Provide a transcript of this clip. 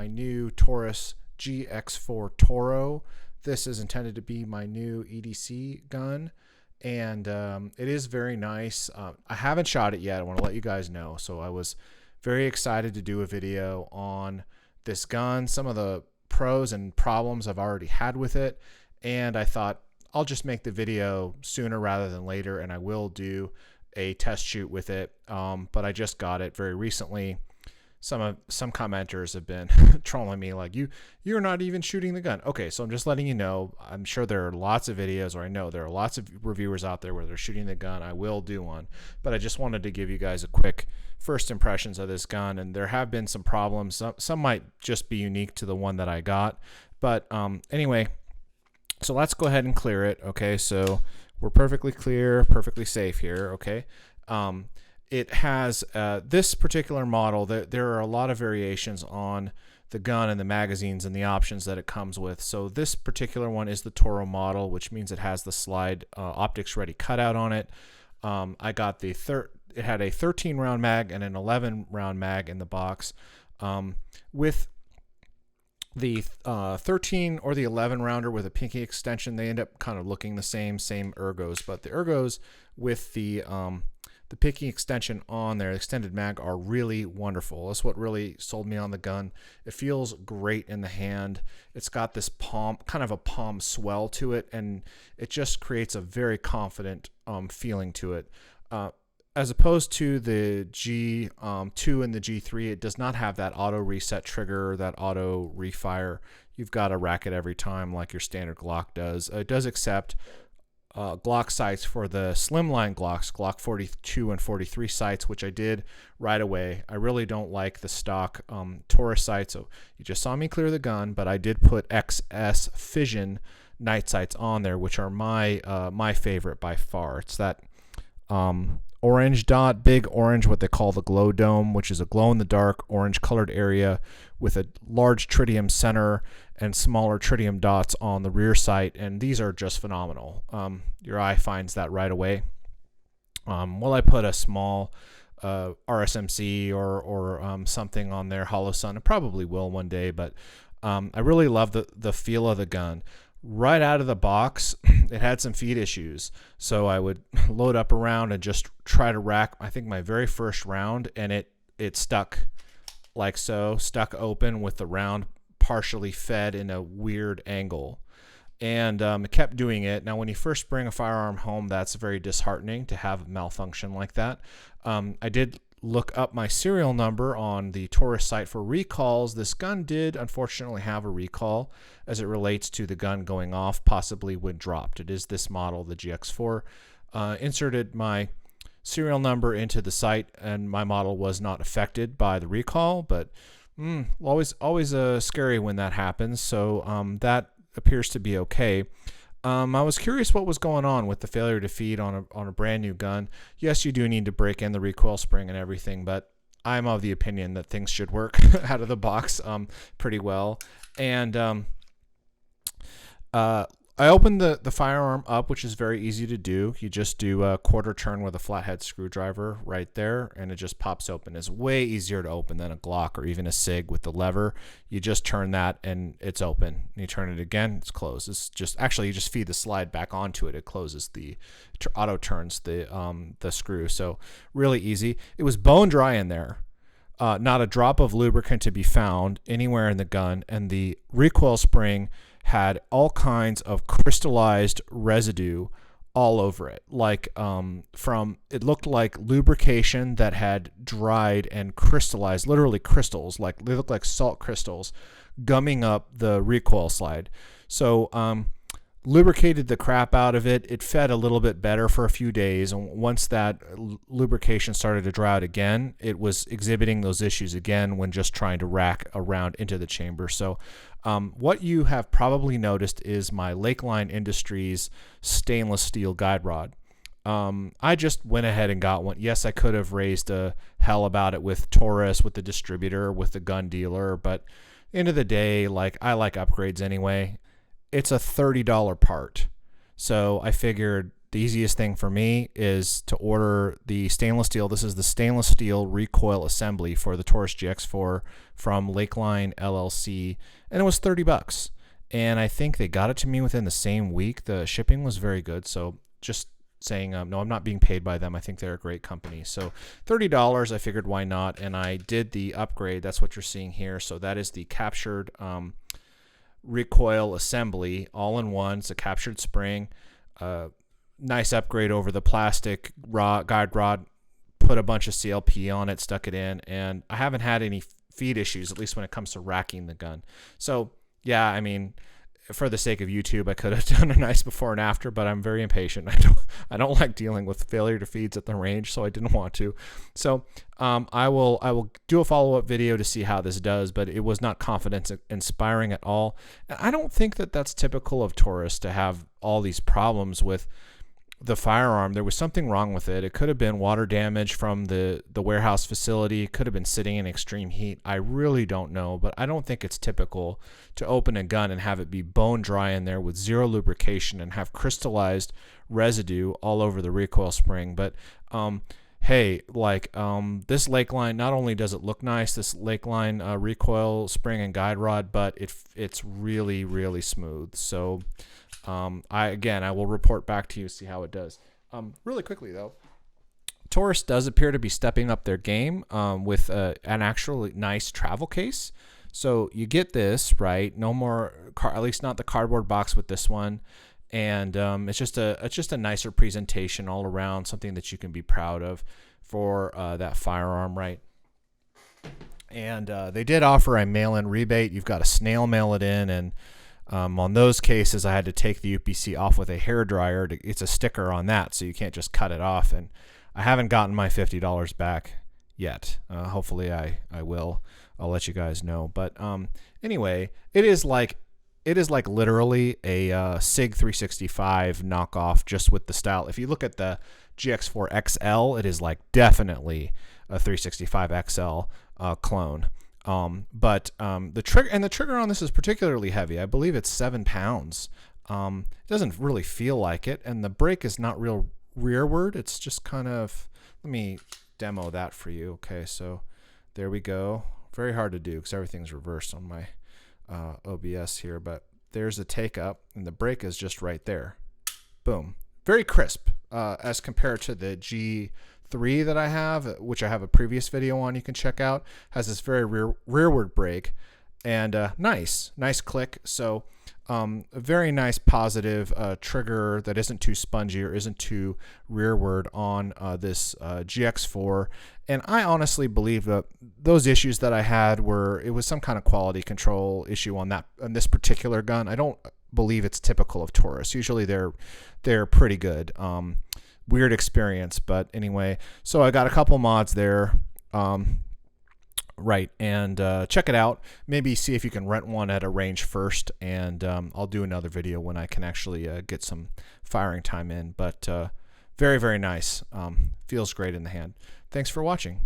my new Taurus GX4 TORO. This is intended to be my new EDC gun, and it is very nice. I haven't shot it yet. I want to let you guys know. So I was very excited to do a video on this gun, some of the pros and problems I've already had with it, and I thought I'll just make the video sooner rather than later, and I will do a test shoot with it. But I just got it very recently. Some commenters have been trolling me like, you're not even shooting the gun. Okay, so I'm just letting you know. I'm sure there are lots of videos, or I know there are lots of reviewers out there where they're shooting the gun. I will do one, but I just wanted to give you guys a quick first impressions of this gun. And there have been some problems. Some might just be unique to the one that I got, but anyway. So let's go ahead and clear it. Okay, so we're perfectly clear, perfectly safe here. Okay, it has this particular model. There are a lot of variations on the gun and the magazines and the options that it comes with. So this particular one is the Toro model, which means it has the slide optics ready cutout on it. I got it had a 13 round mag and an 11 round mag in the box. With the 13 or the 11 rounder with a pinky extension, they end up kind of looking the same ergos, but the ergos with the pinky extension on there, extended mag, are really wonderful. That's what really sold me on the gun. It feels great in the hand. It's got this palm, kind of a palm swell to it, and it just creates a very confident feeling to it. As opposed to the G2 and the G3, it does not have that auto reset trigger, that auto refire. You've got to rack it every time like your standard Glock does. It does accept Glock sights for the slimline Glocks, Glock 42 and 43 sights, which I did right away. I really don't like the stock Taurus sights. So you just saw me clear the gun, but I did put XS Fission night sights on there, which are my favorite by far. It's that orange dot, big orange, what they call the glow dome, which is a glow-in-the-dark orange colored area with a large tritium center and smaller tritium dots on the rear sight, and these are just phenomenal. Your eye finds that right away. Will I put a small RSMC or something on there, Hollow Sun? I probably will one day, but I really love the feel of the gun. Right out of the box, it had some feed issues. So I would load up a round and just try to rack, I think, my very first round, and it stuck like so, stuck open with the round partially fed in a weird angle. And it kept doing it. Now, when you first bring a firearm home, that's very disheartening to have a malfunction like that. I did look up my serial number on the Taurus site for recalls. This gun did unfortunately have a recall as it relates to the gun going off, possibly when dropped. It is this model, the GX4. Inserted my serial number into the site, and my model was not affected by the recall, but always scary when that happens. So that appears to be okay. I was curious what was going on with the failure to feed on a brand new gun. Yes, you do need to break in the recoil spring and everything, but I'm of the opinion that things should work out of the box pretty well. And I opened the firearm up, which is very easy to do. You just do a quarter turn with a flathead screwdriver right there, and it just pops open. It's way easier to open than a Glock or even a SIG with the lever. You just turn that and it's open. You turn it again, it's closed. It's just, actually, you just feed the slide back onto it. It closes auto turns the screw. So really easy. It was bone dry in there. Not a drop of lubricant to be found anywhere in the gun, and the recoil spring had all kinds of crystallized residue all over it. Like it looked like lubrication that had dried and crystallized, literally crystals, like they look like salt crystals gumming up the recoil slide. So lubricated the crap out of it. It fed a little bit better for a few days, and once that lubrication started to dry out again, it was exhibiting those issues again when just trying to rack a round into the chamber. So what you have probably noticed is my Lakeline Industries stainless steel guide rod. I just went ahead and got one. Yes, I could have raised a hell about it with Taurus, with the distributor, with the gun dealer, but end of the day, like, I like upgrades anyway. It's a $30 part. So I figured the easiest thing for me is to order the stainless steel. This is the stainless steel recoil assembly for the Taurus GX4 from Lakeline LLC, and it was $30. And I think they got it to me within the same week. The shipping was very good. So just saying, no, I'm not being paid by them. I think they're a great company. So $30, I figured why not? And I did the upgrade. That's what you're seeing here. So that is the captured recoil assembly all in one. It's a captured spring. Nice upgrade over the plastic guide rod. Put a bunch of CLP on it, stuck it in, and I haven't had any feed issues, at least when it comes to racking the gun. So yeah, I mean, for the sake of YouTube, I could have done a nice before and after, but I'm very impatient. I don't like dealing with failure to feeds at the range, so I didn't want to. So I will do a follow-up video to see how this does, but it was not confidence inspiring at all. And I don't think that that's typical of Taurus to have all these problems with the firearm. There was something wrong with it. It could have been water damage from the warehouse facility. It could have been sitting in extreme heat. I really don't know, but I don't think it's typical to open a gun and have it be bone dry in there with zero lubrication and have crystallized residue all over the recoil spring. But hey, like this Lakeline, not only does it look nice, this Lakeline recoil spring and guide rod, but it's really, really smooth. So I will report back to you, see how it does. Really quickly though, Taurus does appear to be stepping up their game with an actually nice travel case. So you get this, right? No more, at least not the cardboard box with this one. And it's just a nicer presentation all around, something that you can be proud of for that firearm, right? And they did offer a mail-in rebate. You've got to snail mail it in, and on those cases, I had to take the UPC off with a hairdryer. It's a sticker on that, so you can't just cut it off. And I haven't gotten my $50 back yet. Hopefully I will. I'll let you guys know. But anyway, it is like literally a SIG 365 knockoff, just with the style. If you look at the GX4 XL, it is like definitely a 365 XL clone. But the trigger on this is particularly heavy. I believe it's 7 pounds. It doesn't really feel like it, and the brake is not real rearward. It's just kind of, let me demo that for you. Okay, so there we go. Very hard to do because everything's reversed on my OBS here, but there's a take up, and the brake is just right there. Boom. Very crisp as compared to the G3 that I have, which I have a previous video on you can check out. Has this very rearward brake, and nice click. So a very nice positive trigger that isn't too spongy or isn't too rearward on this GX4. And I honestly believe that those issues that I had it was some kind of quality control issue on this particular gun. I don't believe it's typical of Taurus. Usually they're pretty good. Weird experience, but anyway. So I got a couple mods there. Right, and check it out. Maybe see if you can rent one at a range first, and I'll do another video when I can actually get some firing time in. But very, very nice. Feels great in the hand. Thanks for watching.